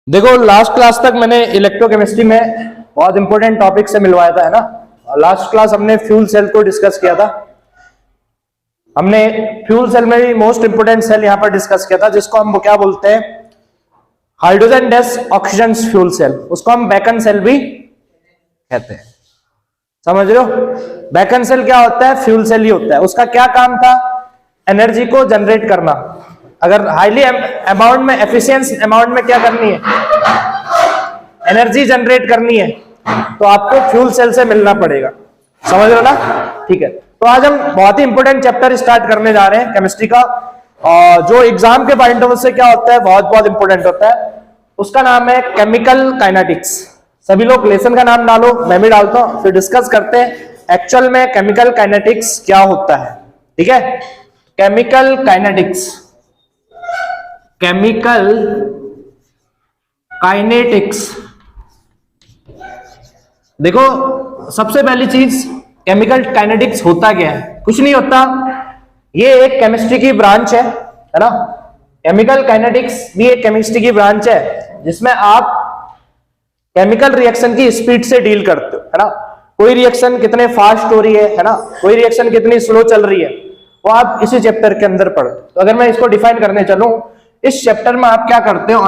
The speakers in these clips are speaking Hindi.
देखो लास्ट क्लास तक मैंने इलेक्ट्रोकेमिस्ट्री में बहुत इंपॉर्टेंट टॉपिक से मिलवाया था, है ना। लास्ट क्लास हमने फ्यूल सेल को डिस्कस किया था। हमने फ्यूल सेल में भी मोस्ट इंपोर्टेंट सेल यहां पर डिस्कस किया था, जिसको हम क्या बोलते हैं, hydrogen dash oxygen fuel cell. उसको हम बैकन सेल भी कहते हैं। समझ रहे हो? बैकन सेल क्या होता है? फ्यूल सेल ही होता है। उसका क्या काम था? एनर्जी को जनरेट करना। अगर हाईली अमाउंट में, एफिशिएंट अमाउंट में क्या करनी है, एनर्जी जनरेट करनी है, तो आपको फ्यूल सेल से मिलना पड़ेगा। समझ रहे हो ना? ठीक है, तो आज हम बहुत ही इंपॉर्टेंट चैप्टर स्टार्ट करने जा रहे हैं केमिस्ट्री का, और जो एग्जाम के पॉइंट ऑफ व्यू से क्या होता है, बहुत बहुत इंपॉर्टेंट होता है। उसका नाम है केमिकल काइनेटिक्स। सभी लोग लेसन का नाम डालो, मैं भी डालता हूं, फिर डिस्कस करते हैं एक्चुअल में केमिकल काइनेटिक्स क्या होता है। ठीक है, केमिकल काइनेटिक्स, केमिकल काइनेटिक्स। देखो सबसे पहली चीज, केमिकल काइनेटिक्स होता क्या है? कुछ नहीं होता, ये एक केमिस्ट्री की ब्रांच है ना। केमिकल काइनेटिक्स भी एक केमिस्ट्री की ब्रांच है, जिसमें आप केमिकल रिएक्शन की स्पीड से डील करते हो, है ना। कोई रिएक्शन कितने फास्ट हो रही है ना, कोई रिएक्शन कितनी स्लो चल रही है, वो आप इसी चैप्टर के अंदर पढ़ो। तो अगर मैं इसको डिफाइन करने चलूं, इस चैप्टर में आप क्या करते हो,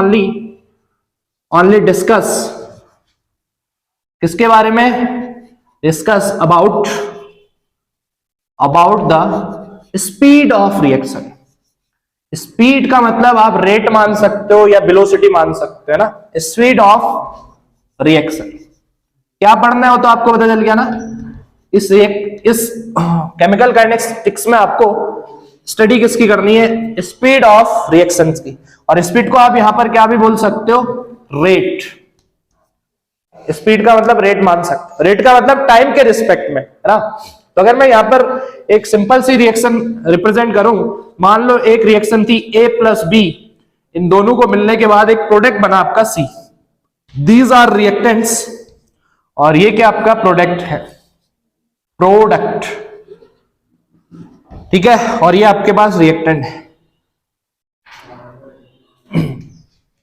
ओनली डिस्कस, किसके बारे में? Discuss about the speed of reaction. Speed का मतलब आप रेट मान सकते हो या वेलोसिटी मान सकते हो, है ना। स्पीड ऑफ रिएक्शन क्या पढ़ना हो तो आपको पता चल गया ना। इस केमिकल काइनेटिक्स में आपको स्टडी किसकी करनी है? स्पीड ऑफ रिएक्शंस की। और स्पीड को आप यहां पर क्या भी बोल सकते हो? रेट। स्पीड का मतलब रेट मान सकते हो। रेट का मतलब टाइम के रिस्पेक्ट में, है ना। तो अगर मैं यहां पर एक सिंपल सी रिएक्शन रिप्रेजेंट करूं, मान लो एक रिएक्शन थी A प्लस B, इन दोनों को मिलने के बाद एक प्रोडक्ट बना आपका C। दीज आर रिएक्टेंट्स, और ये क्या आपका प्रोडक्ट है, प्रोडक्ट। ठीक है, और ये आपके पास रिएक्टेंट है।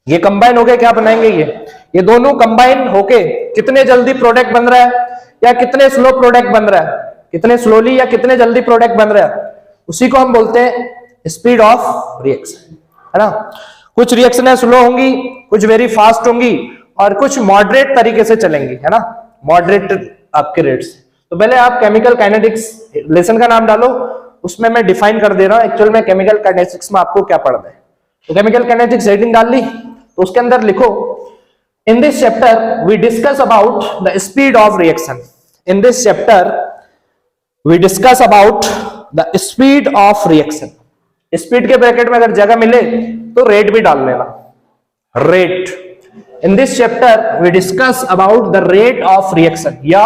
ये कंबाइन होके क्या बनाएंगे? ये दोनों कंबाइन होके कितने जल्दी प्रोडक्ट बन रहा है या कितने स्लो प्रोडक्ट बन रहा है, कितने स्लोली या कितने जल्दी प्रोडक्ट बन रहा है, उसी को हम बोलते हैं स्पीड ऑफ रिएक्शन, है ना। कुछ रिएक्शनें स्लो होंगी, कुछ वेरी फास्ट होंगी, और कुछ मॉडरेट तरीके से चलेंगी, है ना, मॉडरेट आपके रेट से। तो पहले आप केमिकल काइनेटिक्स लेसन का नाम डालो, उसमें मैं डिफाइन कर दे रहा हूं एक्चुअल में केमिकल काइनेटिक्स में आपको क्या पढ़ना है। तो केमिकल काइनेटिक्स हेडिंग डाल ली, तो उसके अंदर लिखो, in this chapter we discuss about the speed of reaction. In this chapter we discuss about the speed of reaction. Speed के ब्रैकेट में अगर जगह मिले तो रेट भी डाल लेना, rate. In this chapter we discuss about the rate of reaction या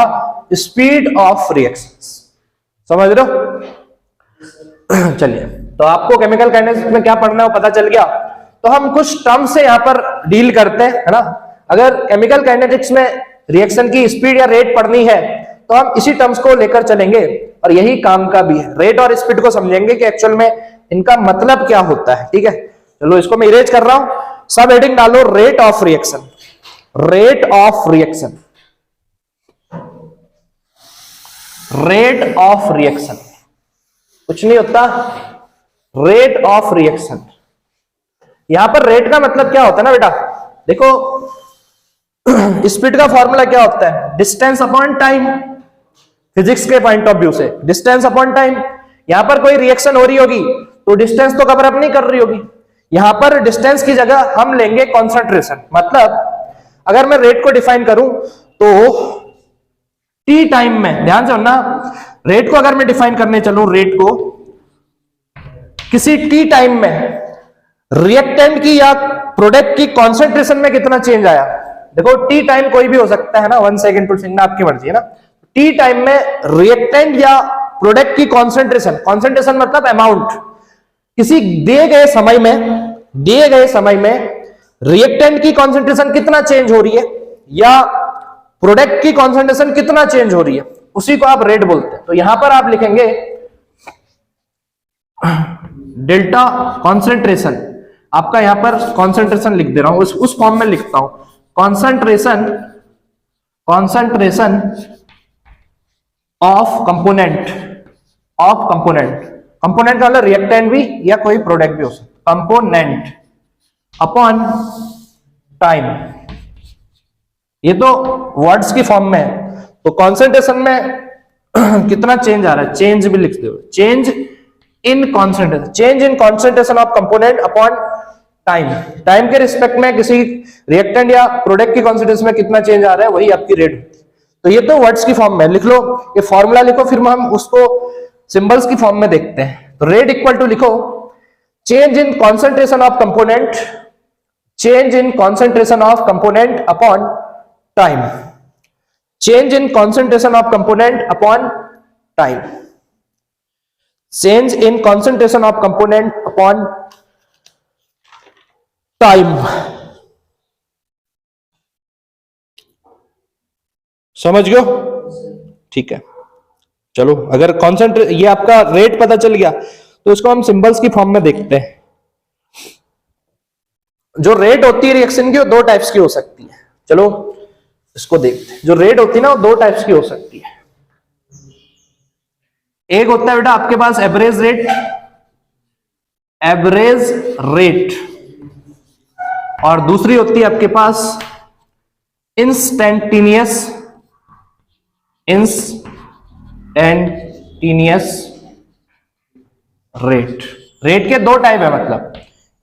स्पीड ऑफ रिएक्शंस। समझ रहे हो? चलिए, तो आपको केमिकल काइनेटिक्स में क्या पढ़ना है वो पता चल गया। तो हम कुछ टर्म्स से यहां पर डील करते हैं, है ना। अगर केमिकल काइनेटिक्स में रिएक्शन की स्पीड या रेट पढ़नी है तो हम इसी टर्म्स को लेकर चलेंगे, और यही काम का भी है। रेट और स्पीड को समझेंगे कि एक्चुअल में इनका मतलब क्या होता है। ठीक है, चलो इसको मैं इरेज कर रहा हूं। सब हेडिंग डालो, rate of reaction, rate of reaction, rate of reaction. कुछ नहीं होता, रेट ऑफ रिएक्शन। यहां पर रेट का मतलब क्या होता है ना बेटा, देखो स्पीड का फॉर्मूला क्या होता है? Distance upon time. फिजिक्स के पॉइंट ऑफ व्यू से डिस्टेंस अपॉन टाइम। यहां पर कोई रिएक्शन हो रही होगी तो डिस्टेंस तो कवर अप नहीं कर रही होगी, यहां पर डिस्टेंस की जगह हम लेंगे कॉन्सेंट्रेशन। मतलब अगर मैं रेट को डिफाइन करूं तो टी टाइम में, ध्यान से सुनना, रेट को अगर मैं डिफाइन करने चलूं, रेट को किसी टी टाइम में रिएक्टेंट की या प्रोडक्ट की कॉन्सेंट्रेशन में कितना चेंज आया। देखो टी टाइम कोई भी हो सकता है ना, 1 सेकेंड 2 सेकेंड, आपकी मर्जी है ना। टी टाइम में रिएक्टेंट या प्रोडक्ट की कॉन्सेंट्रेशन, कॉन्सेंट्रेशन मतलब अमाउंट, किसी दिए गए समय में रिएक्टेंट की कॉन्सेंट्रेशन कितना चेंज हो रही है या प्रोडक्ट की कॉन्सेंट्रेशन कितना चेंज हो रही है, उसी को आप रेट बोलते हैं। तो यहां पर आप लिखेंगे डेल्टा कॉन्सेंट्रेशन आपका यहां पर कॉन्सेंट्रेशन लिख दे रहा हूं, उस फॉर्म में लिखता हूं, कॉन्सेंट्रेशन ऑफ कंपोनेंट कंपोनेंट का मतलब रिएक्टेंट भी या कोई प्रोडक्ट भी हो सकता, कंपोनेंट अपॉन टाइम। ये तो वर्ड्स की फॉर्म में है, तो कॉन्सेंट्रेशन में कितना चेंज आ रहा है, चेंज भी लिख दो, change in concentration of component upon time के रिस्पेक्ट में किसी रिएक्टेंट या प्रोडक्ट की कॉन्सेंट्रेशन में कितना चेंज आ रहा है, वही आपकी रेट होती है। तो ये तो वर्ड्स की फॉर्म में लिख लो, ये फॉर्मूला लिखो, फिर हम उसको सिंबल्स की फॉर्म में देखते हैं। तो रेट इक्वल टू लिखो change in concentration of component upon time, change in concentration of component upon time, change in concentration of component upon time. समझ गए? ठीक है, चलो अगर कॉन्सेंट्रेट ये आपका रेट पता चल गया तो इसको हम सिंबल्स की फॉर्म में देखते हैं। जो रेट होती है रिएक्शन की वो दो टाइप्स की हो सकती है। चलो इसको देखते हैं। जो रेट होती है ना वो दो टाइप्स की हो सकती है। एक होता है बेटा आपके पास एवरेज रेट, और दूसरी होती है आपके पास इंस्टेंटेनियस रेट के दो टाइप है, मतलब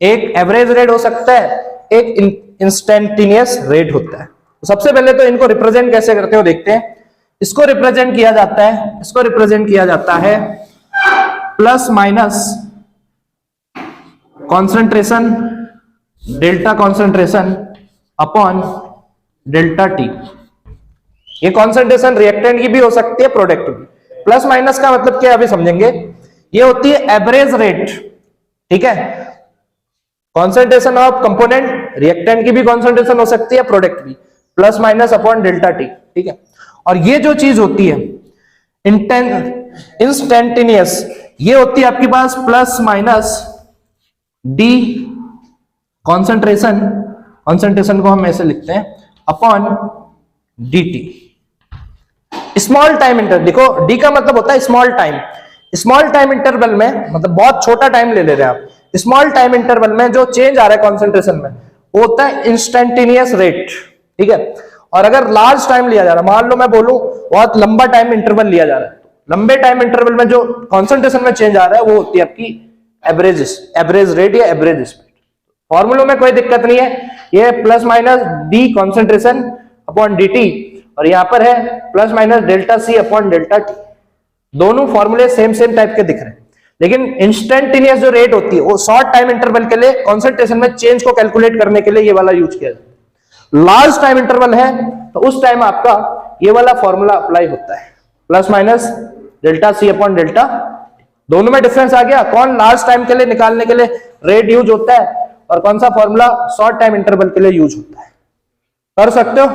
एक एवरेज रेट हो सकता है, एक इंस्टेंटेनियस रेट होता है। तो सबसे पहले तो इनको रिप्रेजेंट कैसे करते हो देखते हैं। इसको रिप्रेजेंट किया जाता है plus minus concentration, delta concentration upon delta T. ये कॉन्सेंट्रेशन रिएक्टेंट की भी हो सकती है, प्रोडक्ट की। प्लस माइनस का मतलब क्या अभी समझेंगे। ये होती है एवरेज रेट, ठीक है। कॉन्सेंट्रेशन ऑफ कंपोनेंट, रिएक्टेंट की भी कॉन्सेंट्रेशन हो सकती है, प्रोडक्ट भी, plus minus upon delta T, ठीक है। और ये जो चीज होती है इंस्टेंटेनियस, ये होती है आपके पास प्लस माइनस डी कॉन्सेंट्रेशन को हम ऐसे लिखते हैं upon D T. Small time interval, देखो डी का मतलब होता है स्मॉल टाइम इंटरवल में, मतलब बहुत छोटा टाइम ले रहे हैं आप। स्मॉल टाइम इंटरवल में जो चेंज आ रहा है कॉन्सेंट्रेशन में वो होता है इंस्टेंटेनियस रेट, ठीक है। और अगर लार्ज टाइम लिया जा रहा है, मान लो मैं बोलूं बहुत लंबा टाइम इंटरवल लिया जा रहा है, लंबे टाइम इंटरवल में जो कॉन्सेंट्रेशन में चेंज आ रहा है वो होती है आपकी एवरेज रेट या एवरेज स्पीड। फॉर्मूलों में कोई दिक्कत नहीं है, ये plus minus D concentration upon D T, और यहां पर है plus minus delta C upon delta T. दोनों फॉर्मूले सेम टाइप के दिख रहे हैं, लेकिन इंस्टेंटेनियस जो रेट होती है वो शॉर्ट टाइम इंटरवल के लिए कॉन्सेंट्रेशन में चेंज को कैलकुलेट करने के लिए ये वाला यूज किया जाता है। लार्ज टाइम इंटरवल है तो उस टाइम आपका ये वाला फॉर्मूला अप्लाई होता है, plus minus delta C upon delta. दोनों में डिफरेंस आ गया, कौन लार्ज टाइम के लिए निकालने के लिए रेट यूज होता है और कौन सा फॉर्मूला शॉर्ट टाइम इंटरवल के लिए यूज होता है। कर सकते हो,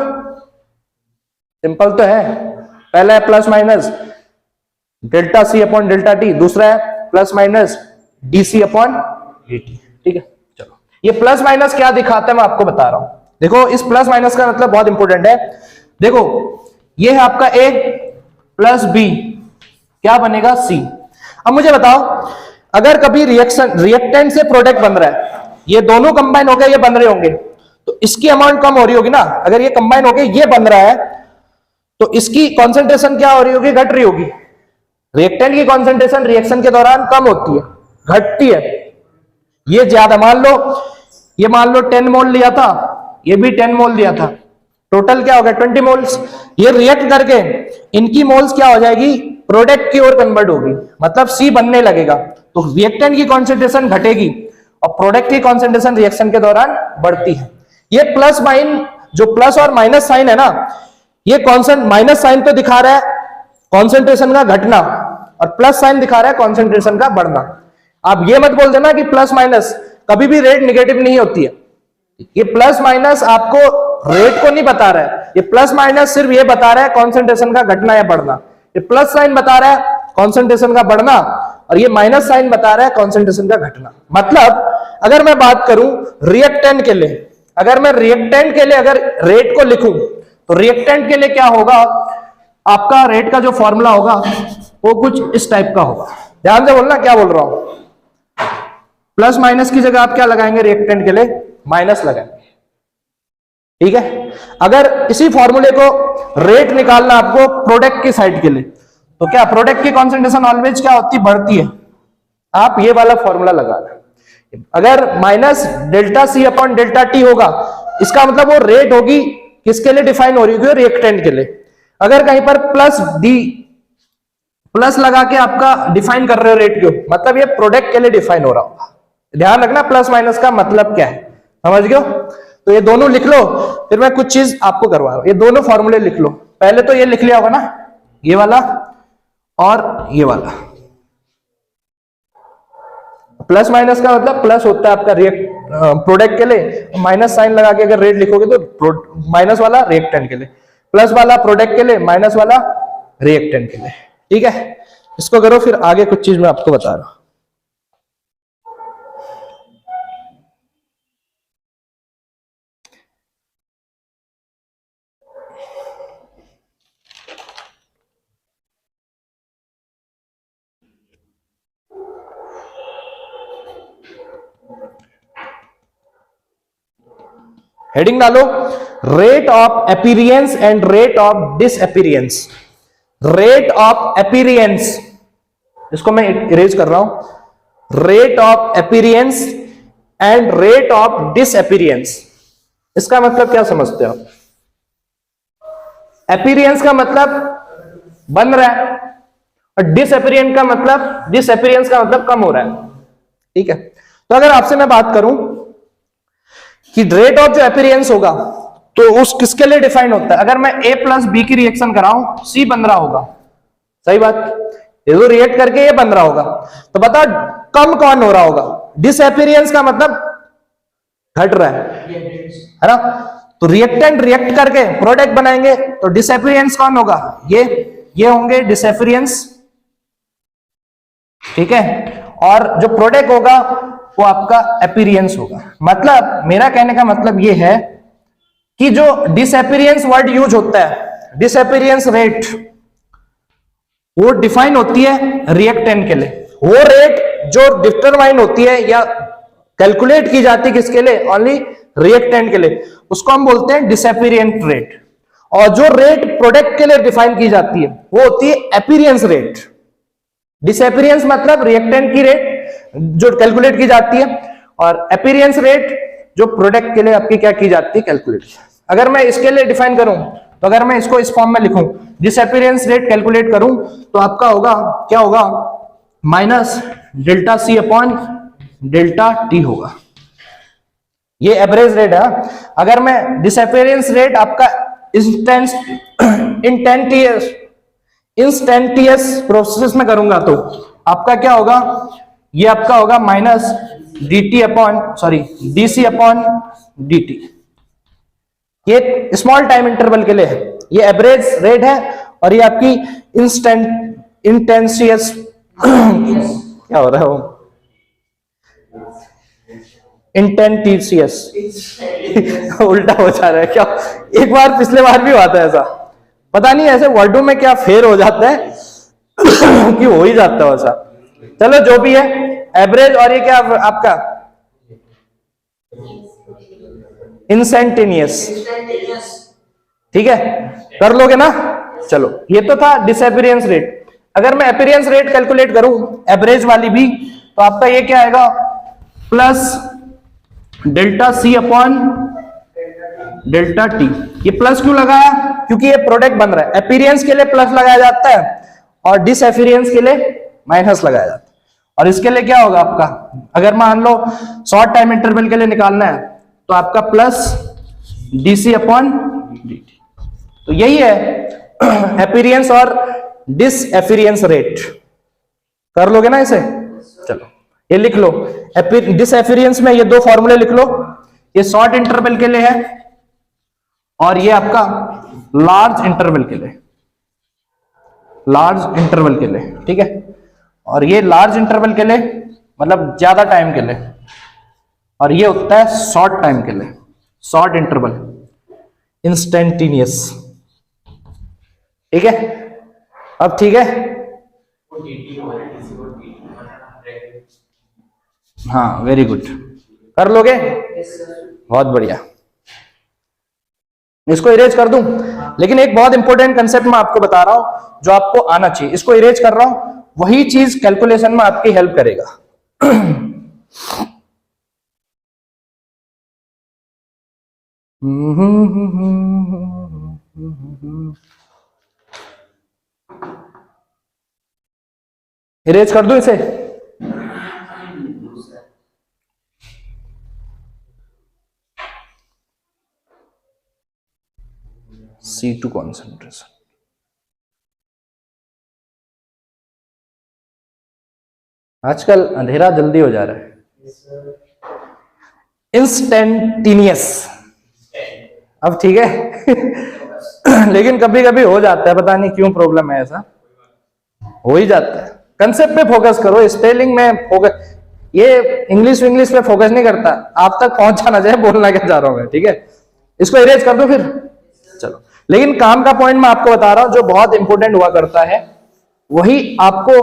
सिंपल तो है। पहला है plus minus delta C upon delta T, दूसरा है plus minus D C upon D T, ठीक है। चलो ये प्लस माइनस क्या दिखाता है मैं आपको बता रहा हूं। देखो इस प्लस माइनस का मतलब बहुत इंपॉर्टेंट है। देखो ये है आपका ए प्लस बी, क्या बनेगा सी। अब मुझे बताओ अगर कभी रिएक्टेंट से प्रोडक्ट बन रहा है, ये दोनों कंबाइन हो गए, ये बन रहे होंगे, तो इसकी अमाउंट कम हो रही होगी ना। अगर ये कंबाइन हो गए ये बन रहा है तो इसकी कॉन्सेंट्रेशन क्या हो रही होगी, घट रही होगी। रिएक्टेंट की कॉन्सेंट्रेशन रिएक्शन के दौरान कम होती है, घटती है। ये ज्यादा, मान लो 10 मोल लिया था, ये भी 10 मोल दिया था, टोटल क्या होगा 20 मोल्स। ये रिएक्ट करके इनकी मोल्स क्या हो जाएगी, प्रोडक्ट की ओर कन्वर्ट होगी, मतलब सी बनने लगेगा। तो रिएक्टेंट की कॉन्सेंट्रेशन घटेगी और प्रोडक्ट की कॉन्सेंट्रेशन रिएक्शन के दौरान बढ़ती है। ये प्लस माइन, जो प्लस और माइनस साइन है ना, ये माइनस साइन तो दिखा रहा है कॉन्सेंट्रेशन का घटना और प्लस साइन दिखा रहा है कॉन्सेंट्रेशन का बढ़ना। आप ये मत बोल देना कि प्लस माइनस, कभी भी रेट निगेटिव नहीं होती है। ये प्लस माइनस आपको रेट को नहीं बता रहा है, ये प्लस माइनस सिर्फ ये बता रहा है कॉन्सेंट्रेशन का घटना या बढ़ना। ये प्लस साइन बता रहा है कॉन्सेंट्रेशन का बढ़ना और ये माइनस साइन बता रहा है कॉन्सेंट्रेशन का घटना। मतलब अगर मैं बात करूं रिएक्टेंट के लिए, अगर मैं रिएक्टेंट के लिए अगर रेट को लिखूं तो रिएक्टेंट के लिए क्या होगा, आपका रेट का जो फॉर्मूला होगा वो कुछ इस टाइप का होगा। ध्यान से बोलना क्या बोल रहा हूं, प्लस माइनस की जगह आप क्या लगाएंगे, रिएक्टेंट के लिए माइनस लगाएंगे। ठीक है, अगर इसी फॉर्मूले को रेट निकालना आपको प्रोडक्ट की साइड के लिए, तो क्या प्रोडक्ट की कॉन्सेंट्रेशन ऑलवेज क्या होती है, बढ़ती है। आप ये वाला फॉर्मूला लगाना। अगर minus delta C upon delta T होगा, इसका मतलब वो रेट होगी किसके लिए डिफाइन हो रही होगी, रिएक्टेंट के लिए। अगर कहीं पर प्लस डी प्लस लगा के आपका डिफाइन कर रहे हो रेट को, मतलब ये प्रोडक्ट के लिए डिफाइन हो रहा होगा। ध्यान रखना प्लस माइनस का मतलब क्या है, समझ गए। तो ये दोनों लिख लो, फिर मैं कुछ चीज आपको करवा रहा हूं। ये दोनों फॉर्मूले लिख लो। पहले तो ये लिख लिया होगा ना, ये वाला और ये वाला। प्लस माइनस का मतलब प्लस होता है आपका प्रोडक्ट के लिए, माइनस साइन लगा के अगर रेट लिखोगे तो माइनस वाला रिएक्टेंट के लिए, प्लस वाला प्रोडक्ट के लिए, माइनस वाला रिएक्टेंट के लिए। ठीक है, इसको करो, फिर आगे कुछ चीज मैं आपको बता रहा हूं। हेडिंग डालो, rate of appearance and rate of disappearance. Rate of appearance, इसको मैं इरेज कर रहा हूं। Rate of appearance and rate of disappearance, इसका मतलब क्या समझते हो। अपीरियंस का मतलब बन रहा है और डिसअपीरियंस का मतलब कम हो रहा है। ठीक है, तो अगर आपसे मैं बात करूं कि रेट ऑफ जो अपीरियंस होगा तो उस किसके लिए डिफाइन होता है। अगर मैं ए प्लस बी की रिएक्शन कराऊं, सी बन रहा होगा, सही बात, ये तो रिएक्ट करके ये बन रहा होगा, तो बताओ कम कौन हो रहा होगा। डिसअपीरियंस का मतलब घट रहा है ना। तो रिएक्टेंट रिएक्ट करके प्रोडक्ट बनाएंगे, तो डिसअपीरियंस कौन होगा, ये होंगे डिसअपीरियंस। ठीक है, और जो प्रोडक्ट होगा वो आपका अपीरियंस होगा। मतलब मेरा कहने का मतलब ये है कि जो डिसअपीरियंस वर्ड यूज होता है, डिसअपीरियंस रेट, वो डिफाइन होती है रिएक्टेंट के लिए। वो रेट जो डिटरमाइन होती है या कैलकुलेट की जाती है किसके लिए, ओनली रिएक्टेंट के लिए, उसको हम बोलते हैं डिसअपीरियंट रेट। और जो रेट प्रोडक्ट के लिए डिफाइन की जाती है वो होती है अपीरियंस रेट। डिसअपीरियंस मतलब रिएक्टेंट की रेट जो कैलकुलेट की जाती है, और अपीरियंस रेट जो प्रोडक्ट के लिए आपकी क्या की जाती है, कैलकुलेट। अगर मैं इसके लिए डिफाइन करूं, तो अगर मैं इसको इस फॉर्म में लिखूं, डिसअपीरियंस रेट कैलकुलेट करूं, तो आपका होगा क्या होगा, minus delta C upon delta T होगा। ये एवरेज रेट है। अगर मैं डिसअपीरियंस रेट आपका इंस्टेंटियस प्रोसेस में करूंगा, तो आपका क्या होगा, ये आपका होगा माइनस डीसी अपॉन डीटी। ये स्मॉल टाइम इंटरवल के लिए है, ये एवरेज रेट है, और ये आपकी इंटेंसियस क्या हो रहा है वो, इंटेंटिशियस उल्टा हो जा रहा है क्या, एक बार पिछले बार भी हुआ था ऐसा, पता नहीं ऐसे वर्डों में क्या फेर हो जाता है कि हो ही जाता है ऐसा। चलो जो भी है, एवरेज, और ये क्या आपका इंस्टेंटेनियस। ठीक है, कर लोगे ना। चलो, ये तो था डिसअपीरियंस रेट। अगर मैं अपीरियंस रेट कैलकुलेट करूं एवरेज वाली भी, तो आपका ये क्या आएगा, plus delta C upon delta T. ये प्लस क्यों लगाया, क्योंकि ये प्रोडक्ट बन रहा है। अपीरियंस के लिए प्लस लगाया जाता है और डिसअपीरियंस के लिए माइनस लगाया जाता है। और इसके लिए क्या होगा आपका, अगर मान लो शॉर्ट टाइम इंटरवल के लिए निकालना है, तो आपका प्लस डीसी अपॉन डीटी। तो यही है अपीरियंस और डिसअपीरियंस रेट। कर लोगे ना इसे। चलो ये लिख लो, डिसअपीरियंस में ये दो फॉर्मूले लिख लो। ये शॉर्ट इंटरवल के लिए है और ये आपका लार्ज इंटरवल के लिए, ठीक है। और ये लार्ज इंटरवल के लिए, मतलब ज्यादा टाइम के लिए, और ये होता है शॉर्ट टाइम के लिए, शॉर्ट इंटरवल, इंस्टेंटेनियस। ठीक है, अब ठीक है, हाँ वेरी गुड, कर लोगे, बहुत बढ़िया। इसको इरेज कर दूं, लेकिन एक बहुत इंपॉर्टेंट कंसेप्ट मैं आपको बता रहा हूं जो आपको आना चाहिए, इसको इरेज कर रहा हूं, वही चीज कैलकुलेशन में आपकी हेल्प करेगा। इरेज कर दूं इसे, C2 कॉन्सेंट्रेशन। आजकल अंधेरा जल्दी हो जा रहा है, इंस्टेंटेनियस। अब ठीक है। लेकिन कभी कभी हो जाता है, पता नहीं क्यों प्रॉब्लम है, ऐसा हो ही जाता है। कंसेप्ट पे फोकस करो, स्पेलिंग में फोकस, ये इंग्लिश पे फोकस नहीं करता, आप तक पहुंच जाना चाहिए बोलना क्या चाह रहा हूं मैं। ठीक है, इसको इरेज कर दो फिर, चलो। लेकिन काम का पॉइंट मैं आपको बता रहा हूं जो बहुत इंपॉर्टेंट हुआ करता है, वही आपको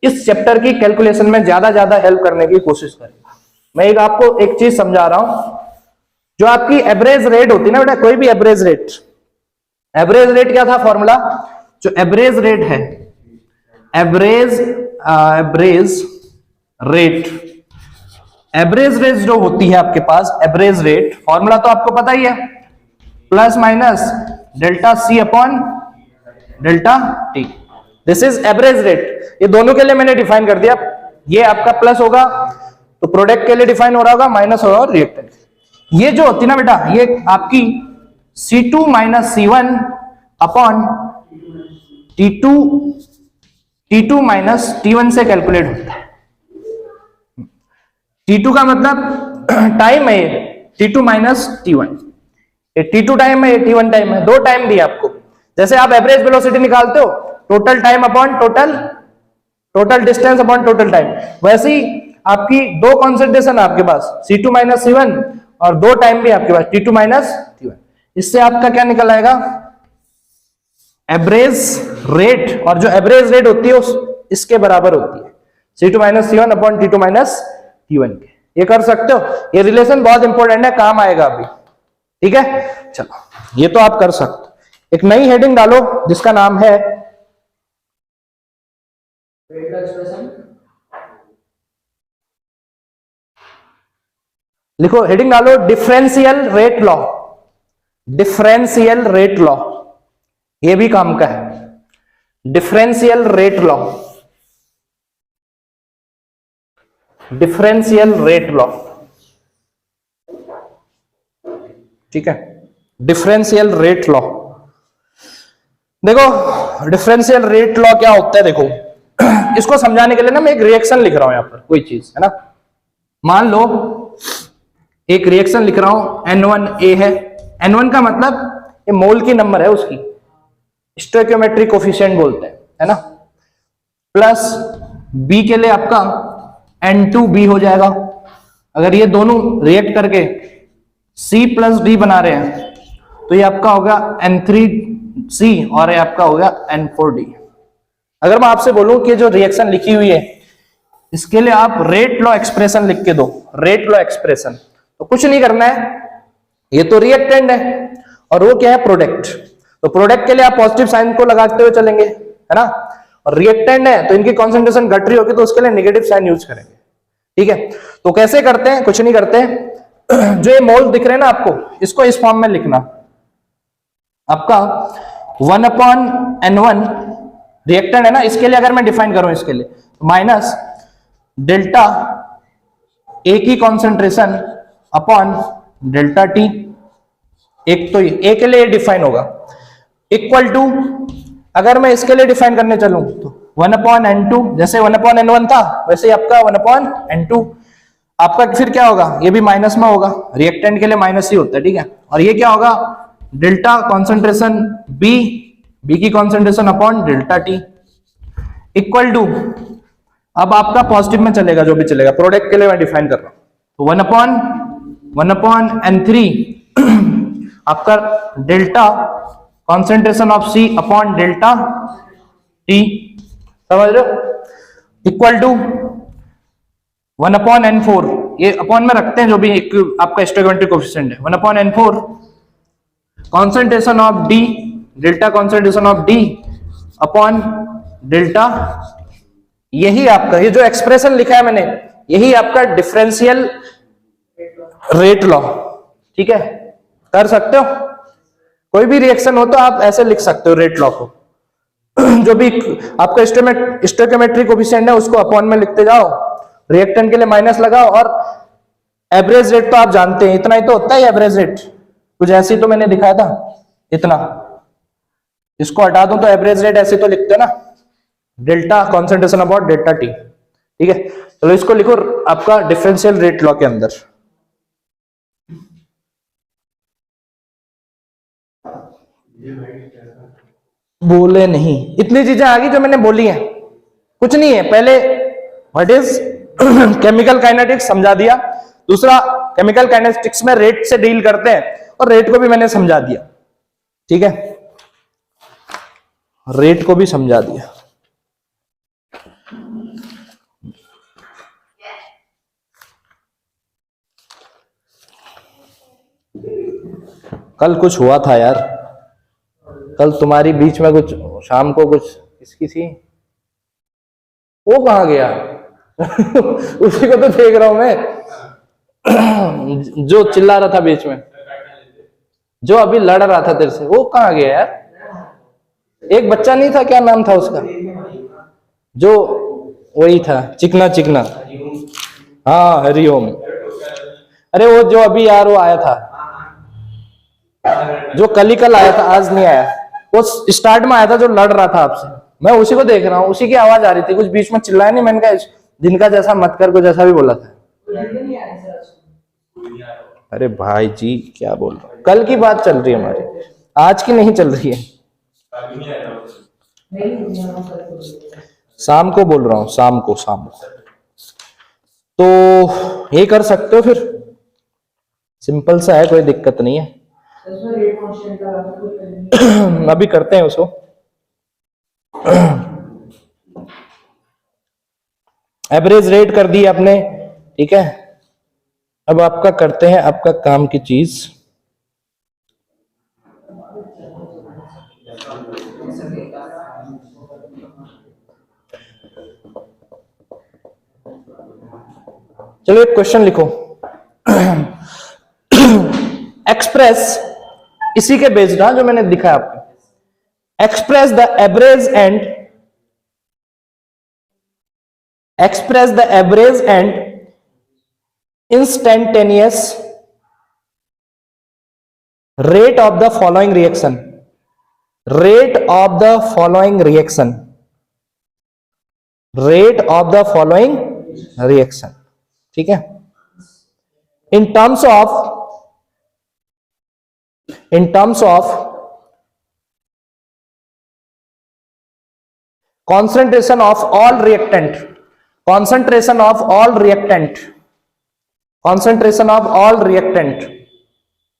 इस चैप्टर की कैलकुलेशन में ज्यादा हेल्प करने की कोशिश करेगा। मैं आपको एक चीज समझा रहा हूं, जो आपकी एवरेज रेट होती है ना बेटा, कोई भी एवरेज रेट क्या था फॉर्मूला, जो एवरेज रेट है, एवरेज रेट जो होती है आपके पास, एवरेज रेट फॉर्मूला तो आपको पता ही है, plus minus delta C upon delta T, this is average rate. ये दोनों के लिए मैंने डिफाइन कर दिया, ये आपका प्लस होगा तो प्रोडक्ट के लिए डिफाइन हो रहा होगा, माइनस होगा और रिएक्टेंट। ये जो होती है ना बेटा, ये आपकी C2 minus C1 upon T2 minus T1 से कैलकुलेट होता है। T2 का मतलब टाइम है, ये T2 माइनस T1, ये T2 टाइम है, ये T1 टाइम है, दो टाइम दिए आपको। जैसे आप एवरेज वेलोसिटी निकालते हो, total time upon total distance upon total time, वैसे ही आपकी दो कॉन्सेंट्रेशन आपके पास C2 माइनस C1 और दो टाइम भी आपके पास T2 माइनस T1। इससे आपका क्या निकल आएगा, एवरेज रेट, और जो एवरेज रेट होती है इसके बराबर होती है C2 minus C1 upon T2 minus T1 के। ये कर सकते हो, ये रिलेशन बहुत इंपॉर्टेंट है, काम आएगा अभी। ठीक है, चलो ये तो आप कर सकते हो। एक नई हेडिंग डालो जिसका नाम है लिखो, हेडिंग डालो differential rate law. Differential rate law, ये भी काम का है, differential rate law, differential rate law. ठीक है, डिफरेंशियल रेट लॉ। देखो डिफरेंशियल रेट लॉ क्या होता है, देखो इसको समझाने के लिए ना मैं एक रिएक्शन लिख रहा हूं यहां पर, कोई चीज है ना, मान लो एक रिएक्शन लिख रहा हूं N1A है, N1 का मतलब ये मोल की नंबर है उसकी, स्टोइकियोमेट्रिक कोफिशिएंट बोलते हैं, है ना, प्लस B के लिए आपका N2B हो जाएगा। अगर ये दोनों रिएक्ट करके C प्लस D बना रहे हैं तो ये आपका होगा N3C और ये आपका होगा N4D। अगर मैं आपसे बोलूं कि जो रिएक्शन लिखी हुई है इसके लिए आप रेट लॉ एक्सप्रेशन लिख के दो, रेट लॉ एक्सप्रेशन, तो कुछ नहीं करना है, ये तो रिएक्टेंट है और वो क्या है, प्रोडक्ट। तो प्रोडक्ट के लिए आप पॉजिटिव साइन को लगाते हुए चलेंगे, है ना, और रिएक्टेंट है तो इनकी कॉन्सेंट्रेशन घट रही होगी तो उसके लिए नेगेटिव साइन यूज करेंगे। ठीक है, तो कैसे करते हैं, कुछ नहीं करते, जो ये मोल दिख रहे हैं ना आपको, इसको इस फॉर्म में लिखना, आपका 1/N1 रिएक्टेंट है ना, इसके लिए अगर मैं डिफाइन करूं इसके लिए माइनस डेल्टा ए की कॉन्सेंट्रेशन अपॉन डेल्टा टी, एक तो ए के लिए डिफाइन होगा, इक्वल टू, अगर मैं इसके लिए डिफाइन करने चलूं तो 1/N2, जैसे 1/N1 था वैसे ही आपका 1/N2, आपका फिर क्या होगा, ये भी माइनस में होगा, रिएक्टेंट के लिए माइनस ही होता है। ठीक है, और ये क्या होगा, डेल्टा कॉन्सेंट्रेशन बी की concentration upon delta T, equal to अब आपका पॉजिटिव में चलेगा जो भी चलेगा, प्रोडक्ट के लिए मैं डिफाइन कर रहा हूं। तो 1/N3 आपका delta concentration of C upon delta T, समझ रहे हो, इक्वल टू 1/N4, ये अपॉन में रखते हैं जो भी आपका स्टोइकोमेट्रिक कोएफिशिएंट है, 1/N4 concentration of D, delta concentration of D upon delta, यही आपका ये जो एक्सप्रेशन लिखा है मैंने, यही आपका डिफरेंशियल रेट लॉ। ठीक है, कर सकते हो, कोई भी रिएक्शन हो तो आप ऐसे लिख सकते हो रेट लॉ को। जो भी आपका स्टोइकोमेट्रिक कोएफिशिएंट है उसको अपॉन में लिखते जाओ, रिएक्टेंट के लिए माइनस लगाओ, और एवरेज रेट तो आप जानते हैं, इतना ही तो होता है एवरेज रेट, कुछ ऐसे ही तो मैंने दिखाया था, इतना, इसको हटा दूं तो एवरेज रेट ऐसे तो लिखते हैं ना, delta concentration about delta T. ठीक है, चलो इसको लिखो आपका डिफरेंशियल रेट लॉ के अंदर। बोले नहीं, इतनी चीजें आ गई जो मैंने बोली हैं, कुछ नहीं है। पहले व्हाट इज केमिकल काइनेटिक्स समझा दिया, दूसरा केमिकल काइनेटिक्स में रेट से डील करते हैं, और रेट को भी मैंने समझा दिया। ठीक है, रेट को भी समझा दिया। कल कुछ हुआ था यार, कल तुम्हारी बीच में कुछ शाम को कुछ किसकी थी, वो कहां गया? उसी को तो देख रहा हूं मैं, जो चिल्ला रहा था बीच में, जो अभी लड़ रहा था तेरे से, वो कहां गया यार? एक बच्चा नहीं था, क्या नाम था उसका, जो वही था चिकना चिकना, हाँ हरिओम। अरे वो जो अभी यार वो आया था, जो कल आया था, आज नहीं आया, वो स्टार्ट में आया था जो लड़ रहा था आपसे, मैं उसी को देख रहा हूँ, उसी की आवाज आ रही थी, कुछ बीच में चिल्लाया नहीं, मैंने कहा जिनका जैसा मत कर, को जैसा भी बोला था। अरे भाई जी क्या बोल रहा हूँ, कल की बात चल रही है हमारी, आज की नहीं चल रही है, शाम को बोल रहा हूँ, शाम को। तो ये कर सकते हो, फिर सिंपल सा है, कोई दिक्कत नहीं है। अभी करते हैं उसको, एवरेज रेट कर दी आपने। ठीक है, अब आपका करते हैं आपका काम की चीज, चलो एक क्वेश्चन लिखो, एक्सप्रेस, इसी के बेस्ड जो मैंने दिखाया आपको, express the average and instantaneous rate of the following reaction, rate of the following reaction, rate of the following reaction. ठीक है, in terms of concentration of all reactant,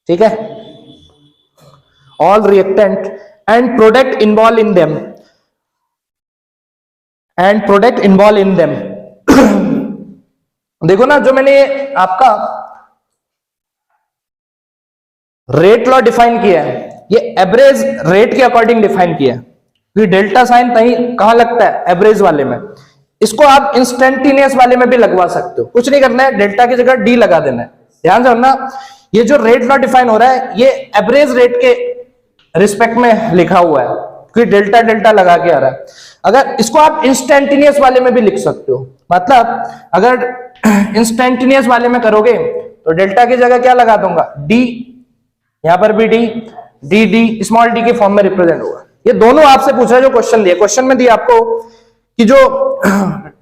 ठीक है, all reactant and product involved in them, देखो ना, जो मैंने आपका रेट लॉ डिफाइन किया है, ये एवरेज रेट के अकॉर्डिंग डिफाइन किया है, क्योंकि डेल्टा साइन कहां लगता है, एवरेज वाले में। इसको आप इंस्टेंटेनियस वाले में भी लगवा सकते हो, कुछ नहीं करना है, डेल्टा की जगह डी लगा देना है। ध्यान से रखना, ये जो रेट लॉ डिफाइन हो रहा है, ये एवरेज रेट के रिस्पेक्ट में लिखा हुआ है, क्योंकि डेल्टा डेल्टा लगा के आ रहा है। अगर इसको आप इंस्टेंटेनियस वाले में भी लिख सकते हो, मतलब अगर इंस्टेंटेनियस वाले में करोगे तो डेल्टा की जगह क्या लगा दूंगा, डी, यहां पर भी डी स्मॉल डी के फॉर्म में रिप्रेजेंट होगा। ये दोनों आपसे पूछ रहा है, जो क्वेश्चन दिया, क्वेश्चन में दिया आपको कि जो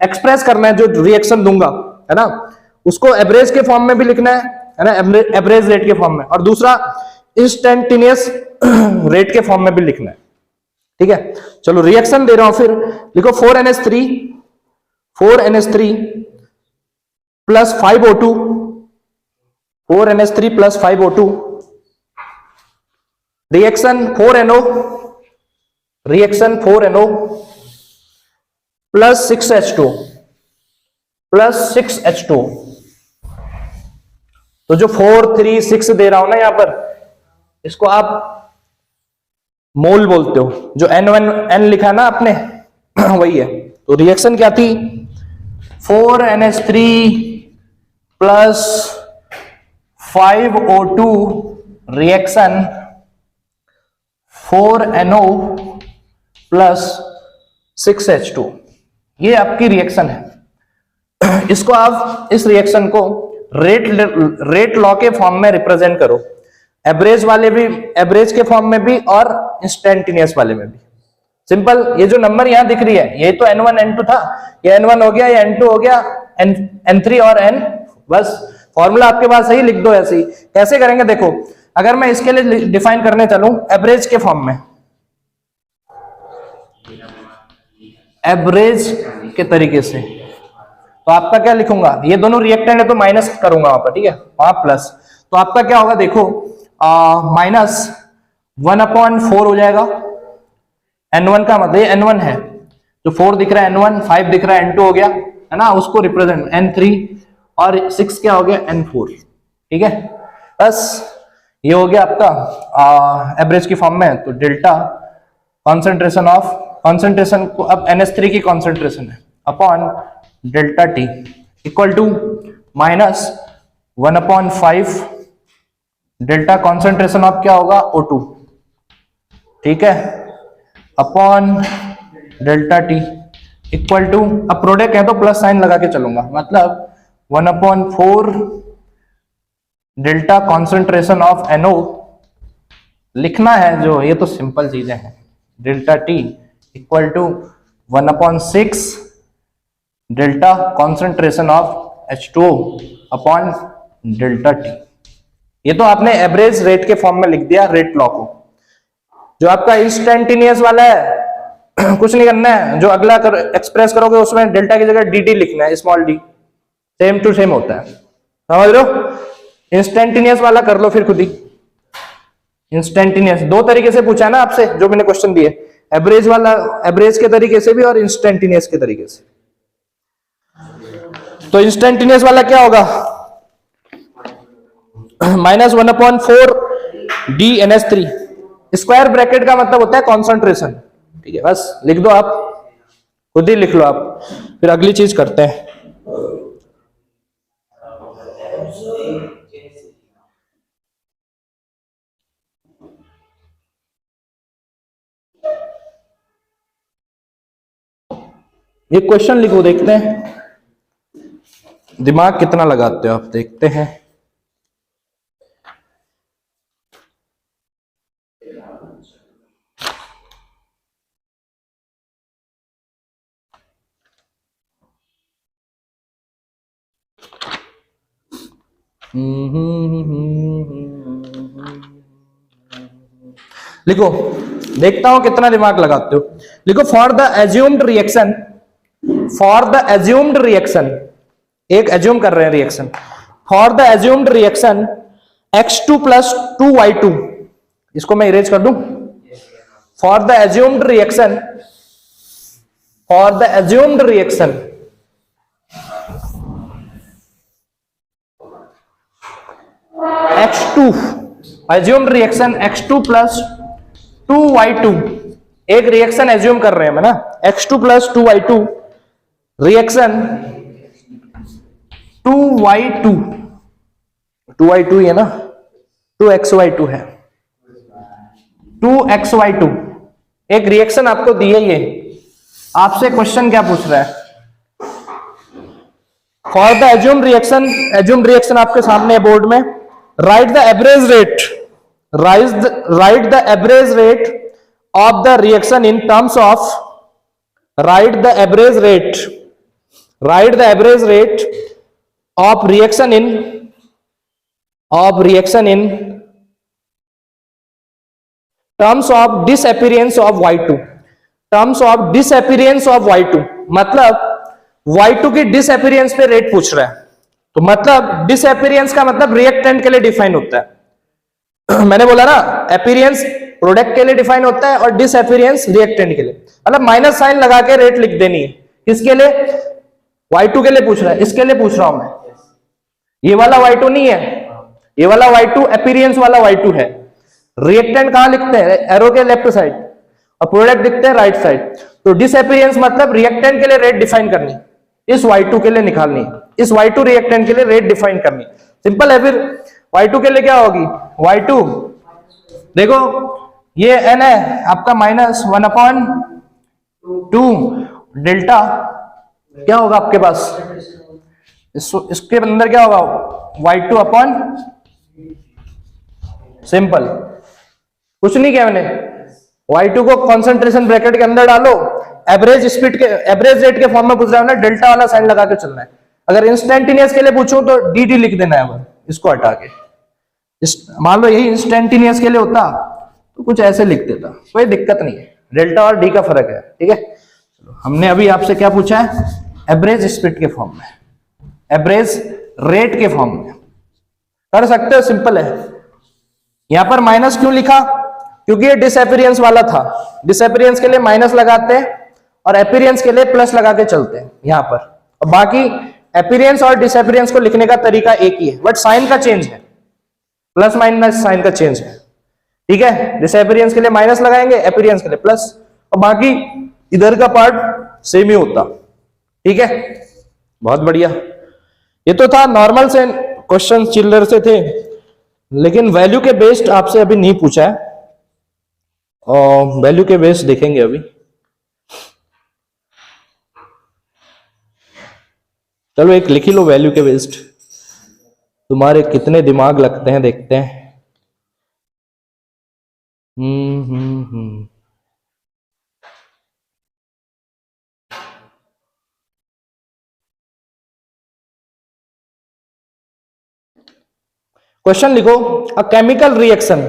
एक्सप्रेस करना है, जो रिएक्शन दूंगा, है ना, उसको एवरेज के फॉर्म में भी लिखना है ना, एवरेज रेट के फॉर्म में, और दूसरा इंस्टेंटेनियस रेट के फॉर्म में भी लिखना है। ठीक है, चलो रिएक्शन दे रहा हूं, फिर लिखो 4NH3 4NH3 plus 5O2, 4NH3 plus 5O2, reaction 4NO, reaction 4NO plus 6H2, plus 6H2। तो जो 4 3 6 दे रहा हूं ना यहां पर, इसको आप मोल बोलते हो। जो N1N लिखा ना आपने वही है। तो रिएक्शन क्या थी, 4NH3 plus 5O2 reaction 4NO plus 6H2, ये आपकी रिएक्शन है। इसको आप, इस रिएक्शन को रेट लॉ के फॉर्म में रिप्रेजेंट करो, एवरेज वाले भी, एवरेज के फॉर्म में भी और इंस्टेंटेनियस वाले में भी। सिंपल, ये जो नंबर यहां दिख रही है ये तो N1 N2 था, ये N1 हो गया, ये N2 हो गया, N3 और N, बस फॉर्मूला आपके पास सही, लिख दो ऐसे ही। कैसे करेंगे देखो, अगर मैं इसके लिए डिफाइन करने चलूं एवरेज के फॉर्म में, एवरेज के तरीके से, तो आपका क्या लिखूंगा, ये दोनों रिएक्टेंट है तो माइनस करूंगा वहां पर, ठीक है, वहां प्लस, तो आपका क्या होगा देखो, माइनस 1/4 हो जाएगा। N1 का मतलब, ये N1 है, जो 4 दिख रहा है N1, 5 दिख रहा है N2 हो गया, है ना, उसको रिप्रेजेंट N3 और 6 क्या हो गया N4, ठीक है। बस ये हो गया आपका एवरेज की फॉर्म में। तो डेल्टा कॉन्सेंट्रेशन ऑफ, कॉन्सेंट्रेशन को अब NH3 की कॉन्सेंट्रेशन है, upon delta T equal to minus 1/5 delta concentration of क्या होगा O2, ठीक है, upon delta T equal to, अब प्रोडक्ट है तो प्लस साइन लगा के चलूंगा, मतलब 1/4 डेल्टा कॉन्सेंट्रेशन ऑफ NO लिखना है जो, ये तो सिंपल चीजें हैं, delta T equal to 1/6 delta concentration of H2O upon delta T। ये तो आपने एवरेज रेट के फॉर्म में लिख दिया रेट लॉ को। जो आपका इंस्टेंटेनियस वाला है कुछ नहीं करना है, जो अगला एक्सप्रेस करोगे उसमें डेल्टा की जगह dt लिखना है, small d, same to same होता है, समझ लो। इंस्टेंटेनियस वाला कर लो फिर खुद ही। इंस्टेंटेनियस दो तरीके से पूछा ना आपसे, जो मैंने क्वेश्चन दिए, एवरेज वाला एवरेज के तरीके से भी और इंस्टेंटेनियस के तरीके से। तो इंस्टेंटेनियस वाला क्या होगा, माइनस 1/4 DNH3, स्क्वायर ब्रैकेट का मतलब होता है कॉन्सेंट्रेशन, ठीक है, बस लिख दो, आप खुद ही लिख लो आप, फिर अगली चीज करते हैं। ये क्वेश्चन लिखो, देखते हैं दिमाग कितना लगाते हो आप, देखते हैं। लिखो, देखता हूं कितना दिमाग लगाते हो। लिखो, for the assumed reaction, for the assumed reaction, एक एज्यूम कर रहे हैं reaction, for the assumed reaction X2 plus 2Y2, इसको मैं इरेज कर दूं, for the assumed reaction, for the assumed reaction X2, assumed reaction X2 plus 2Y2, एक रिएक्शन एज्यूम कर रहे हैं ना, X2 plus 2Y2 reaction 2Y2, 2Y2 है ना, 2XY2 है, 2XY2 एक रिएक्शन आपको दी है। ये आपसे क्वेश्चन क्या पूछ रहा है, for the assumed reaction, assumed reaction आपके सामने है बोर्ड में, right the average rate, right the average rate of the reaction in terms of, right the average rate, right the average rate of reaction in, of reaction in terms of disappearance of Y2, terms of disappearance of Y2, मतलब Y2 की डिसअपीयरेंस पे रेट पूछ रहा है, तो मतलब डिसअपीयरेंस का मतलब रिएक्टेंट के लिए डिफाइन होता है। मैंने बोला ना, अपीयरेंस प्रोडक्ट के लिए डिफाइन होता है और डिसअपीयरेंस रिएक्टेंट के लिए, मतलब माइनस साइन लगा के रेट लिख देनी है। किसके लिए? Y2 के लिए पूछ रहा है, इसके लिए पूछ रहा हूं मैं। ये वाला Y2 नहीं है, ये वाला Y2 अपीयरेंस वाला Y2 है। रिएक्टेंट कहां लिखते हैं? एरो के लेफ्ट साइड, और प्रोडक्ट लिखते हैं राइट साइड। तो डिसअपीयरेंस मतलब रिएक्टेंट के लिए रेट डिफाइन करनी, इस Y2 के लिए निकालनी, इस Y2 रिएक्टेंट के लिए रेट डिफाइन करनी। सिंपल है। फिर Y2 के लिए क्या होगी? Y2 देखो, ये n है आपका -1/2 डेल्टा, क्या होगा आपके पास? इसके अंदर क्या होगा? Y2 अपॉन, सिंपल, कुछ नहीं किया मैंने। Y2 को कॉन्सेंट्रेशन ब्रैकेट के अंदर डालो, एवरेज स्पीड के, एवरेज रेट के फॉर्म में पूछ रहा हूं ना, डेल्टा वाला साइन लगा के चलना है। अगर इंस्टेंटेनियस के लिए पूछूं तो dt लिख देना है, इसको हटा के। मान लो यही इंस्टेंटेनियस के लिए होता तो कुछ ऐसे लिख देता, कोई दिक्कत नहीं है, डेल्टा और डी का फर्क है, ठीक है। हमने अभी आपसे क्या पूछा है? एवरेज स्पीड के फॉर्म में, एवरेज रेट के फॉर्म में कर सकते हो, सिंपल है। यहां पर माइनस क्यों लिखा? क्योंकि ये डिसअपीयरेंस वाला था, डिसअपीयरेंस के लिए माइनस लगाते हैं और अपीयरेंस के लिए प्लस लगा के चलते हैं यहां पर। और बाकी अपीयरेंस और डिसअपीयरेंस को लिखने का तरीका एक ही है, बट साइन का चेंज है, प्लस माइनस साइन का चेंज है, ठीक है। डिसअपीयरेंस के लिए माइनस लगाएंगे, अपीयरेंस के लिए प्लस, और बाकी इधर का पार्ट सेम ही होता, ठीक है। बहुत बढ़िया। ये तो था नॉर्मल से क्वेश्चन, चिल्लर से थे, लेकिन वैल्यू के बेस्ड आपसे अभी नहीं पूछा है, और वैल्यू के बेस्ड देखेंगे अभी। चलो एक लिख ही लो वैल्यू के बेस्ड, तुम्हारे कितने दिमाग लगते हैं देखते हैं। क्वेश्चन लिखो, a chemical reaction,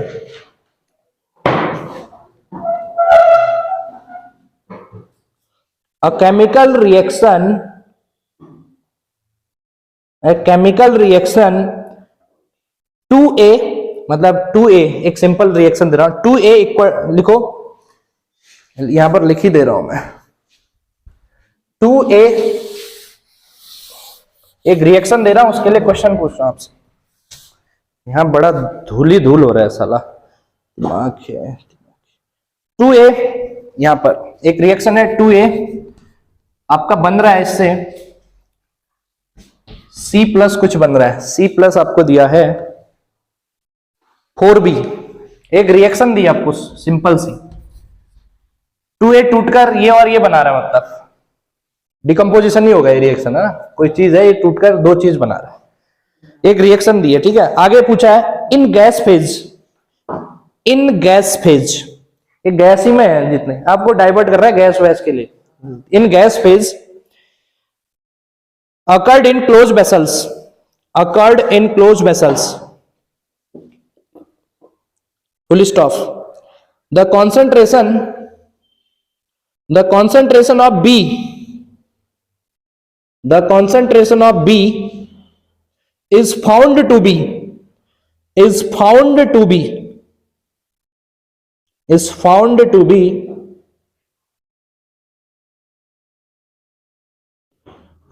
a chemical reaction, a chemical reaction 2A, मतलब 2A एक सिंपल रिएक्शन दे रहा हूं, 2A इक्वल, लिखो यहां पर लिख ही दे रहा हूं मैं, 2A एक रिएक्शन दे रहा हूं, उसके लिए क्वेश्चन पूछ रहा हूं आपसे। यहां बड़ा धूल ही धूल हो रहा है साला, दिमाग है। 2A यहां पर एक रिएक्शन है, 2A आपका बन रहा है, इससे C+ कुछ बन रहा है, C+ आपको दिया है 4B, एक रिएक्शन दी आपको सिंपल सी, 2A टूटकर ये और ये बना रहा है, मतलब डिकम्पोजिशन नहीं होगा ये रिएक्शन, है ना, कोई चीज है ये टूटकर दो चीज बना रहा है, एक रिएक्शन दी है, ठीक है। आगे पूछा है इन गैस फेज, इन गैस फेज, ये गैस ही में है, जितने आपको डाइवर्ट कर रहा है गैस वैस के लिए। इन gas phase occurred in closed vessels, occurred in closed vessels, full stop. The concentration of B, the concentration of B is found to be, is found to be, is found to be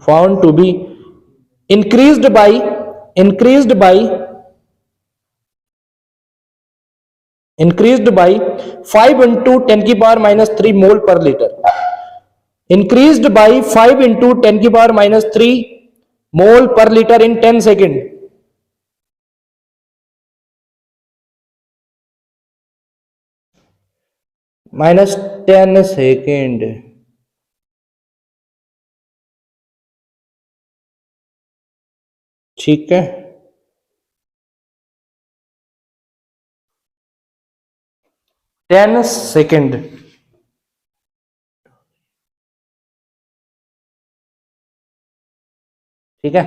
found to be increased by 5 into 10 की पावर -3 मोल पर लीटर, increased by 5 into 10 की पावर -3 मोल पर लीटर in 10 सेकेंड। -10 सेकेंड, ठीक है। टेन सेकेंड, ठीक है,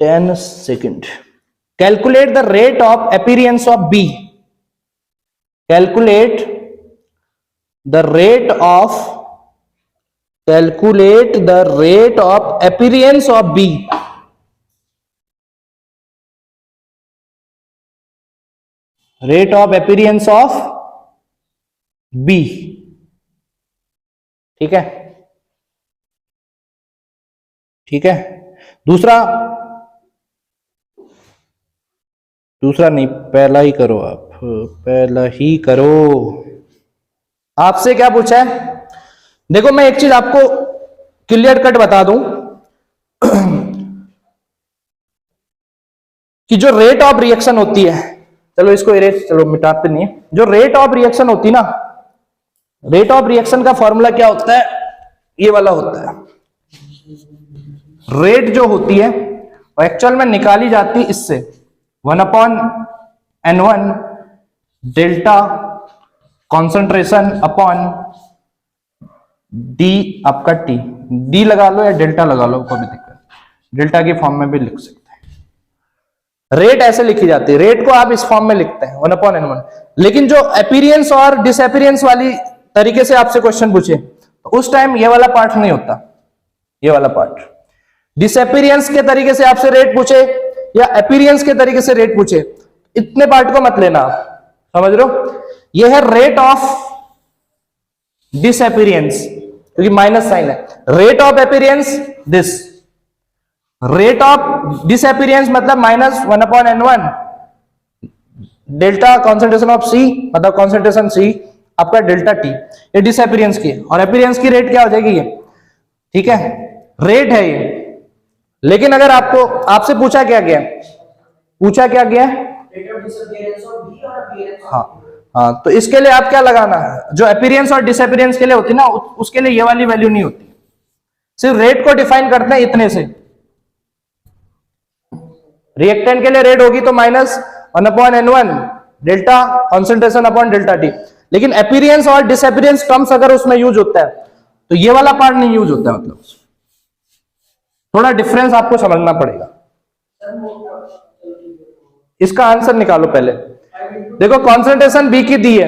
10 second. Calculate the rate of appearance of B, calculate the rate of calculate the rate of appearance of B. Rate of appearance of B, ठीक है, ठीक है। दूसरा नहीं, पहला ही करो आप, पहला ही करो। आपसे क्या पूछा है? देखो मैं एक चीज आपको क्लियर कट बता दूं कि जो रेट ऑफ रिएक्शन होती है, चलो इसको इरेज, चलो मिटाते नहीं है। जो रेट ऑफ रिएक्शन होती है ना, रेट ऑफ रिएक्शन का फॉर्मूला क्या होता है? ये वाला होता है। रेट जो होती है वो एक्चुअल में निकाली जाती इससे 1/n1 delta concentration upon D, आपका टी, डी लगा लो या डेल्टा लगा लो, कोई भी दिक्कत, डेल्टा की फॉर्म में भी लिख सकते हैं। रेट ऐसे लिखी जाती है, रेट को आप इस फॉर्म में लिखते हैं 1/n1। लेकिन जो अपीयरेंस और डिसअपीयरेंस वाली तरीके से आपसे क्वेश्चन पूछे तो उस टाइम ये वाला पार्ट नहीं होता, ये वाला पार्ट। डिसअपीयरेंस के तरीके से आपसे रेट पूछे या अपीयरेंस के तरीके से रेट पूछे, इतने पार्ट को मत लेना, समझ लो। ये है रेट ऑफ डिसअपीयरेंस, क्योंकि माइनस साइन है। Rate of appearance this, rate of disappearance मतलब -1/n1 डेल्टा कॉन्सेंट्रेशन ऑफ सी, मतलब कॉन्सेंट्रेशन सी आपका डेल्टा टी, ये डिसअपीयरेंस की। और अपीयरेंस की रेट क्या हो जाएगी ये, ठीक है, रेट है ये। लेकिन अगर आपको, आपसे पूछा क्या गया, पूछा क्या गया, हाँ, तो इसके लिए आप क्या लगाना है, जो अपीयरेंस और डिसअपीयरेंस के लिए होती है ना, उसके लिए ये वाली वैल्यू नहीं होती, सिर्फ रेट को डिफाइन करते हैं इतने से। रिएक्टेंट के लिए रेट होगी तो -1/n1 delta concentration upon delta T. लेकिन अपीयरेंस और डिसअपीयरेंस टर्म्स अगर उसमें यूज होता है तो ये वाला पार्ट नहीं यूज होता है, मतलब थोड़ा डिफरेंस आपको समझना पड़ेगा। इसका आंसर निकालो पहले। देखो कॉन्सेंट्रेशन बी की दी है,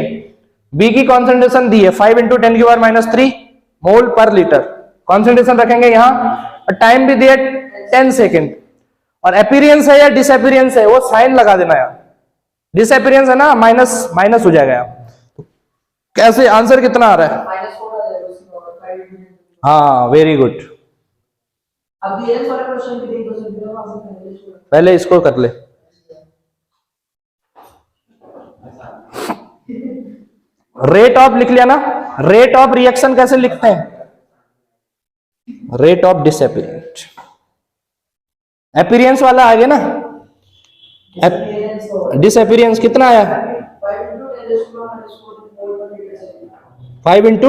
बी की कॉन्सेंट्रेशन दी है 5 × 10⁻³ मोल पर लीटर। कॉन्सेंट्रेशन रखेंगे यहां, और टाइम भी दिया 10 सेकेंड। और अपीयरेंस है या डिसअपीयरेंस है वो साइन लगा देना यार, डिसअपीयरेंस है ना, माइनस माइनस हो जाएगा। तो कैसे आंसर कितना आ रहा है? हाँ, वेरी गुड। पहले इसको कर ले। रेट ऑफ लिख लिया ना, रेट ऑफ रिएक्शन कैसे लिखते हैं? रेट ऑफ डिसअपीयरेंस, अपीयरेंस वाला आ गया ना, डिसअपीयरेंस कितना आया? 5 ×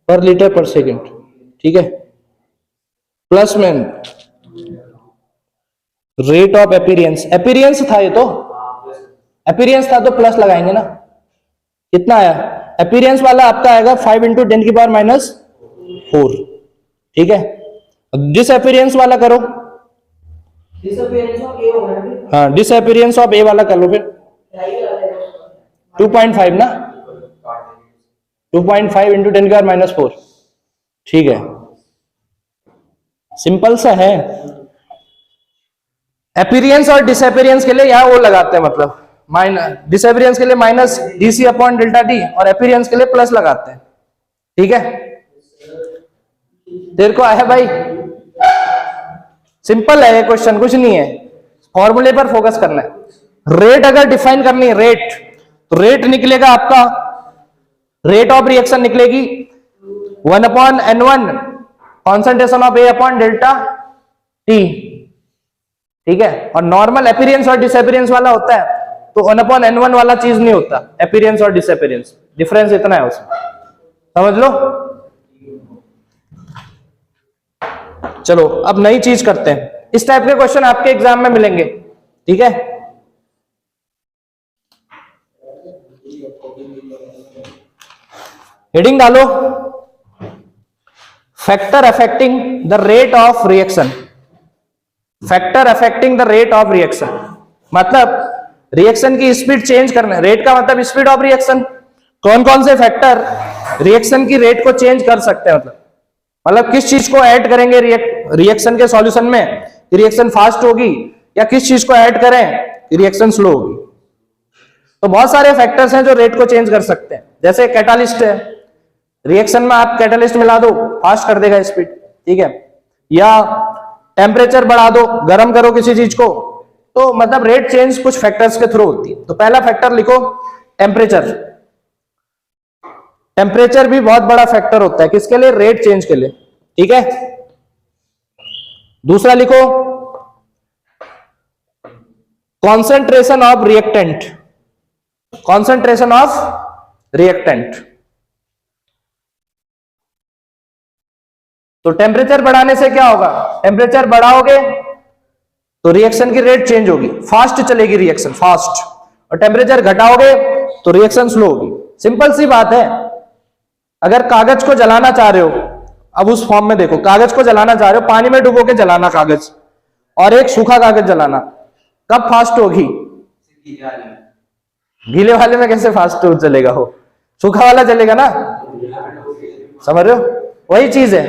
पर लीटर पर सेकेंड, ठीक है, प्लस में रेट ऑफ अपीयरेंस, अपीयरेंस था ये, तो अपीयरेंस था तो प्लस लगाएंगे ना। कितना आया? अपीयरेंस वाला आपका आएगा 5 × 10⁻⁴, ठीक है। डिसअपीयरेंस वाला करो, हाँ, डिसअपीयरेंस ऑफ ए वाला कर लो फिर। 2.5 ना, 2.5 × 10⁻⁴, ठीक है, सिंपल सा है। अपीयरेंस और डिसअपीयरेंस के लिए यहां वो लगाते हैं, मतलब माइनस, डिसअपीयरेंस के लिए -dc/ΔT और अपीयरेंस के लिए प्लस लगाते हैं, ठीक है। तेरे को आया भाई? सिंपल है ये क्वेश्चन, कुछ नहीं है, फॉर्मूले पर फोकस करना है। रेट अगर डिफाइन करनी है, रेट, तो रेट निकलेगा आपका, रेट ऑफ रिएक्शन निकलेगी 1/n1 concentration of A upon delta T, ठीक है। और नॉर्मल अपीयरेंस और डिसअपीयरेंस वाला होता है तो 1/n1 वाला चीज नहीं होता, अपीयरेंस और डिसअपीयरेंस, डिफरेंस इतना है उसमें, समझ लो। चलो अब नई चीज करते हैं, इस टाइप के क्वेश्चन आपके एग्जाम में मिलेंगे, ठीक है। हेडिंग डालो, factor affecting the rate of reaction. Factor affecting the rate of reaction मतलब रिएक्शन की स्पीड चेंज करना, रेट का मतलब स्पीड ऑफ रिएक्शन, कौन कौन से फैक्टर रिएक्शन की रेट को चेंज कर सकते हैं, मतलब किस चीज को ऐड करेंगे रिएक्शन के सॉल्यूशन में कि रिएक्शन फास्ट होगी, या किस चीज को ऐड करें कि रिएक्शन स्लो होगी। तो बहुत सारे फैक्टर्स हैं जो रेट को चेंज कर सकते हैं। जैसे कैटालिस्ट है, रिएक्शन में आप कैटालिस्ट मिला दो, फास्ट कर देगा स्पीड, ठीक है। या टेम्परेचर बढ़ा दो, गर्म करो किसी चीज को, तो मतलब रेट चेंज कुछ फैक्टर्स के थ्रू होती है। तो पहला फैक्टर लिखो टेम्परेचर। टेम्परेचर भी बहुत बड़ा फैक्टर होता है, किसके लिए? रेट चेंज के लिए, ठीक है। दूसरा लिखो concentration of reactant. Concentration of reactant, तो टेम्परेचर बढ़ाने से क्या होगा? टेम्परेचर बढ़ाओगे तो रिएक्शन की रेट चेंज होगी, फास्ट चलेगी रिएक्शन, फास्ट। और टेम्परेचर घटाओगे तो रिएक्शन स्लो होगी। सिंपल सी बात है। अगर कागज को जलाना चाह रहे हो, अब उस फॉर्म में देखो, कागज को जलाना चाह रहे हो, पानी में डुबो के जलाना कागज, और एक सूखा कागज जलाना, कब फास्ट होगी? गीले वाले में कैसे फास्ट चलेगा? हो सूखा वाला चलेगा ना, समझ रहे हो? वही चीज है।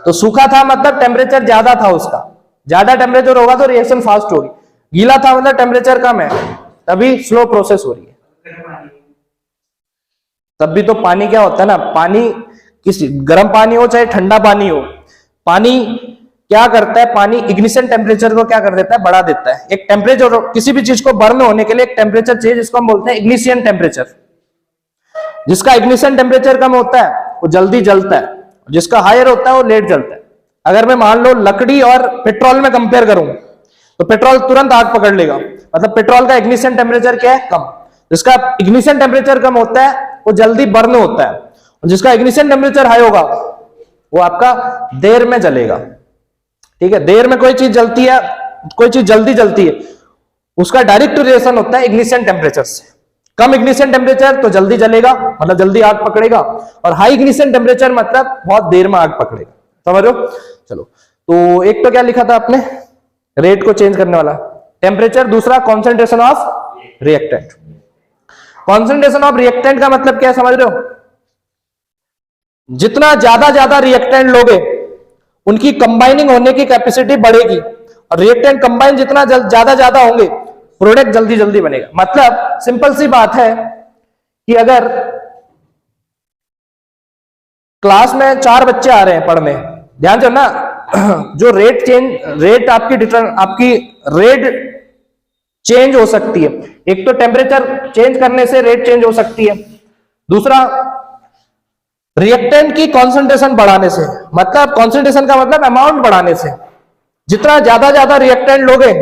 तो सूखा था मतलब टेम्परेचर ज्यादा था, उसका ज्यादा टेम्परेचर होगा तो रिएक्शन फास्ट होगी। गीला था मतलब टेम्परेचर कम है, तभी स्लो प्रोसेस हो रही है। तब भी तो पानी क्या होता है ना, पानी किसी गर्म पानी हो चाहे ठंडा पानी हो, पानी क्या करता है? पानी इग्निशन टेम्परेचर को क्या कर देता है? बढ़ा देता है। एक टेम्परेचर, किसी भी चीज को बर्न होने के लिए एक टेम्परेचर चाहिए, जिसको हम बोलते हैं इग्निशन टेम्परेचर। जिसका इग्निशन टेम्परेचर कम होता है वो जल्दी जलता है, जिसका हायर होता है वो लेट जलता है। अगर मैं मान लो लकड़ी और पेट्रोल में कंपेयर करूं, तो पेट्रोल तुरंत आग पकड़ लेगा, मतलब पेट्रोल का इग्निशन टेम्परेचर क्या है? कम। जिसका इग्निशन टेम्परेचर कम होता है वो जल्दी बर्न होता है, और जिसका इग्निशन टेम्परेचर हाई होगा वो आपका देर में जलेगा, ठीक है। देर में कोई चीज जलती है, कोई चीज जल्दी जलती है, उसका डायरेक्ट रिलेशन होता है इग्निशन टेम्परेचर से। कम इग्निशन टेम्परेचर तो जल्दी जलेगा, मतलब जल्दी आग पकड़ेगा, और हाई इग्निशन टेम्परेचर मतलब बहुत देर में आग पकड़ेगा, समझ रहे हो? चलो, तो एक तो क्या लिखा था आपने? रेट को चेंज करने वाला टेम्परेचर। दूसरा concentration of reactant. Concentration of reactant का मतलब क्या है, समझ रहे हो? जितना ज्यादा रिएक्टेंट लोगे उनकी कंबाइनिंग होने की कैपेसिटी बढ़ेगी, और रिएक्टेंट कंबाइन जितना ज्यादा होंगे प्रोडक्ट जल्दी जल्दी बनेगा। मतलब सिंपल सी बात है कि अगर क्लास में 4 बच्चे आ रहे हैं पढ़ने, ध्यान देना, जो रेट आपकी रेट चेंज हो सकती है। एक तो टेम्परेचर चेंज करने से रेट चेंज हो सकती है, दूसरा रिएक्टेंट की कॉन्सेंट्रेशन बढ़ाने से, मतलब कॉन्सेंट्रेशन का मतलब अमाउंट बढ़ाने से। जितना ज्यादा रिएक्टेंट लोगे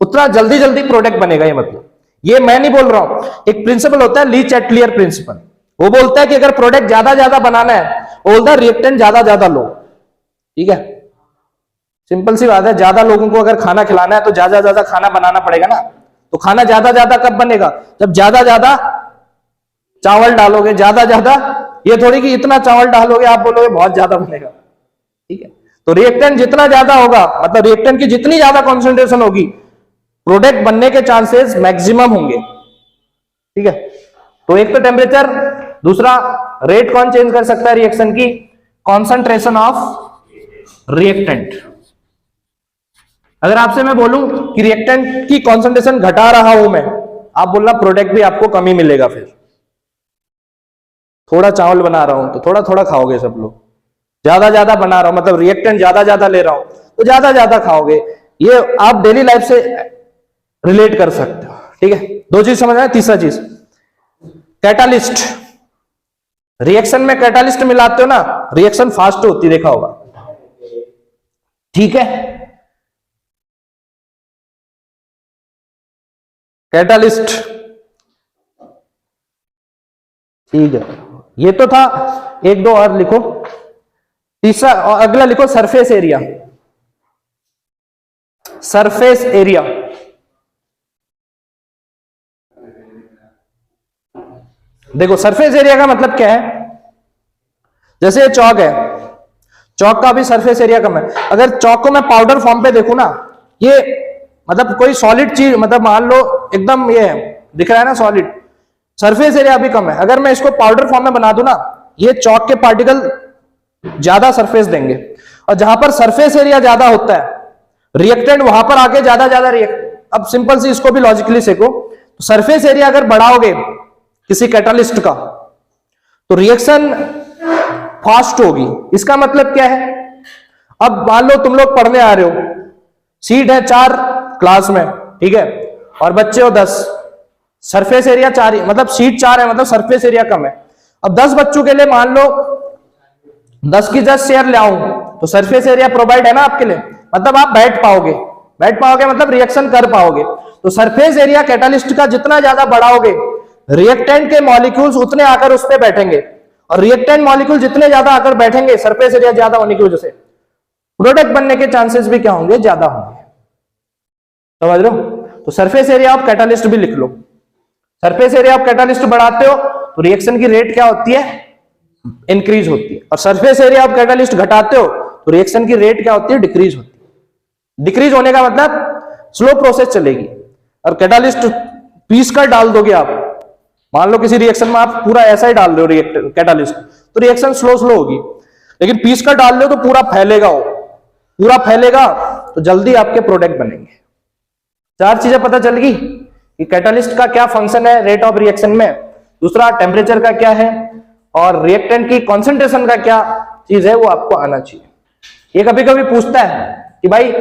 उतना जल्दी जल्दी प्रोडक्ट बनेगा। ये मतलब, ये मैं नहीं बोल रहा हूं, एक प्रिंसिपल होता है ली चैटलियर प्रिंसिपल, वो बोलता है कि अगर प्रोडक्ट ज्यादा बनाना है, वो बोलता है रिएक्टेंट ज्यादा लो, ठीक है। सिंपल सी बात है, ज्यादा लोगों को अगर खाना खिलाना है तो ज्यादा खाना बनाना पड़ेगा ना। तो खाना ज्यादा कब बनेगा? जब ज्यादा चावल डालोगे, ज्यादा, ये थोड़ी कि इतना चावल डालोगे आप बोलोगे बहुत ज्यादा बनेगा, ठीक है। तो रिएक्टेंट जितना ज्यादा होगा, मतलब रिएक्टेंट की जितनी ज्यादा कॉन्सेंट्रेशन होगी, प्रोडक्ट बनने के चांसेस मैक्सिमम होंगे, ठीक है। तो एक तो टेम्परेचर, दूसरा रेट कौन चेंज कर सकता है रिएक्शन की? Concentration of reactant. अगर आपसे मैं बोलूं कि रिएक्टेंट की कॉन्सेंट्रेशन घटा रहा हूं मैं, आप बोलना प्रोडक्ट भी आपको कम ही मिलेगा। फिर थोड़ा चावल बना रहा हूं तो थोड़ा खाओगे सब लोग, ज्यादा बना रहा हूं मतलब रिएक्टेंट ज्यादा ले रहा हूं तो ज्यादा खाओगे। ये आप डेली लाइफ से रिलेट कर सकते हो, ठीक है। 2 चीज समझ आए। तीसरा चीज कैटालिस्ट। रिएक्शन में कैटालिस्ट मिलाते हो ना, रिएक्शन फास्ट होती, देखा होगा, ठीक है। कैटालिस्ट, ठीक है। ये तो था, 1 2 और लिखो। तीसरा और अगला लिखो सरफेस एरिया। सरफेस एरिया, देखो सरफेस एरिया का मतलब क्या है? जैसे ये चौक है, चौक का भी सरफेस एरिया कम है। अगर चौक को मैं पाउडर फॉर्म पे देखूं ना, ये मतलब कोई सॉलिड चीज, मतलब मान लो एकदम ये दिख रहा है ना सॉलिड, सरफेस एरिया भी कम है। अगर मैं इसको पाउडर फॉर्म में बना दूं ना, ये चौक के पार्टिकल ज्यादा सरफेस देंगे, और जहां पर सरफेस एरिया ज्यादा होता है रिएक्टेंट वहां पर आके ज्यादा रिएक्ट। अब सिंपल सी इसको भी लॉजिकली देखो, तो सरफेस एरिया अगर बढ़ाओगे किसी कैटालिस्ट का तो रिएक्शन फास्ट होगी। इसका मतलब क्या है, अब मान लो तुम लोग पढ़ने आ रहे हो, सीट है 4 क्लास में, ठीक है, और बच्चे हो 10, सरफेस एरिया 4 मतलब सीट 4 है, मतलब सरफेस एरिया कम है। अब 10 बच्चों के लिए मान लो 10 की 10 चेयर ले आऊं तो सरफेस एरिया प्रोवाइड है ना आपके लिए, मतलब आप बैठ पाओगे मतलब रिएक्शन कर पाओगे। तो सरफेस एरिया कैटालिस्ट का जितना ज्यादा बढ़ाओगे रिएक्टेंट के मॉलिक्यूल्स उतने आकर उस पर बैठेंगे, और रिएक्टेंट मॉलिक्यूल जितने ज्यादा आकर बैठेंगे सरफेस एरिया ज्यादा होने की वजह से प्रोडक्ट बनने के चांसेस भी क्या होंगे, ज्यादा होंगे। समझ लो। तो सरफेस एरिया ऑफ कैटालिस्ट भी लिख लो। सरफेस एरिया ऑफ कैटालिस्ट बढ़ाते हो तो रिएक्शन की रेट क्या होती है, इंक्रीज होती है, और सरफेस एरिया ऑफ कैटालिस्ट घटाते हो तो रिएक्शन की रेट क्या होती है, डिक्रीज होती है। डिक्रीज होने का मतलब स्लो प्रोसेस चलेगी। और कैटालिस्ट पीस कर डाल दोगे आप, मान लो किसी रिएक्शन में आप पूरा ऐसा ही डाल रहे हो कैटालिस्ट, तो रिएक्शन स्लो होगी। लेकिन पीस कर डाल रहे हो तो पूरा फैलेगा तो जल्दी आपके प्रोडक्ट बनेंगे। 4 चीजें पता चल गई कि कैटालिस्ट का क्या फंक्शन है रेट ऑफ रिएक्शन में, दूसरा टेम्परेचर का क्या है, और रिएक्टेंट की कॉन्सेंट्रेशन का क्या चीज है वो आपको आना चाहिए। ये कभी कभी पूछता है कि भाई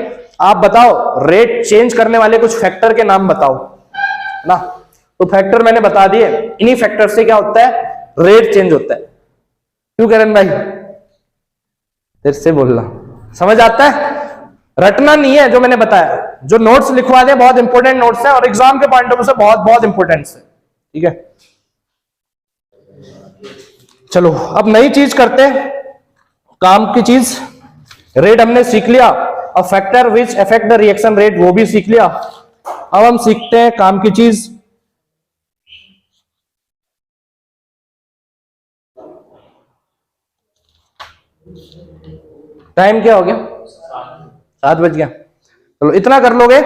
आप बताओ रेट चेंज करने वाले कुछ फैक्टर के नाम बताओ ना, तो फैक्टर मैंने बता दिए। इन्हीं फैक्टर से क्या होता है, रेट चेंज होता है। क्यों करण भाई, फिर से बोलना, समझ आता है? रटना नहीं है जो मैंने बताया, जो नोट्स लिखवा दे बहुत इंपॉर्टेंट नोट्स हैं और एग्जाम के पॉइंट ऑफ व्यू से बहुत इंपॉर्टेंट है, ठीक है। चलो अब नई चीज करते हैं, काम की चीज। रेट हमने सीख लिया, और factor which affect the reaction rate वो भी सीख लिया। अब हम सीखते हैं काम की चीज। टाइम क्या हो गया, 7 बज गया। चलो इतना कर लोगे,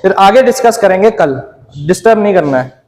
फिर आगे डिस्कस करेंगे कल, डिस्टर्ब नहीं करना है।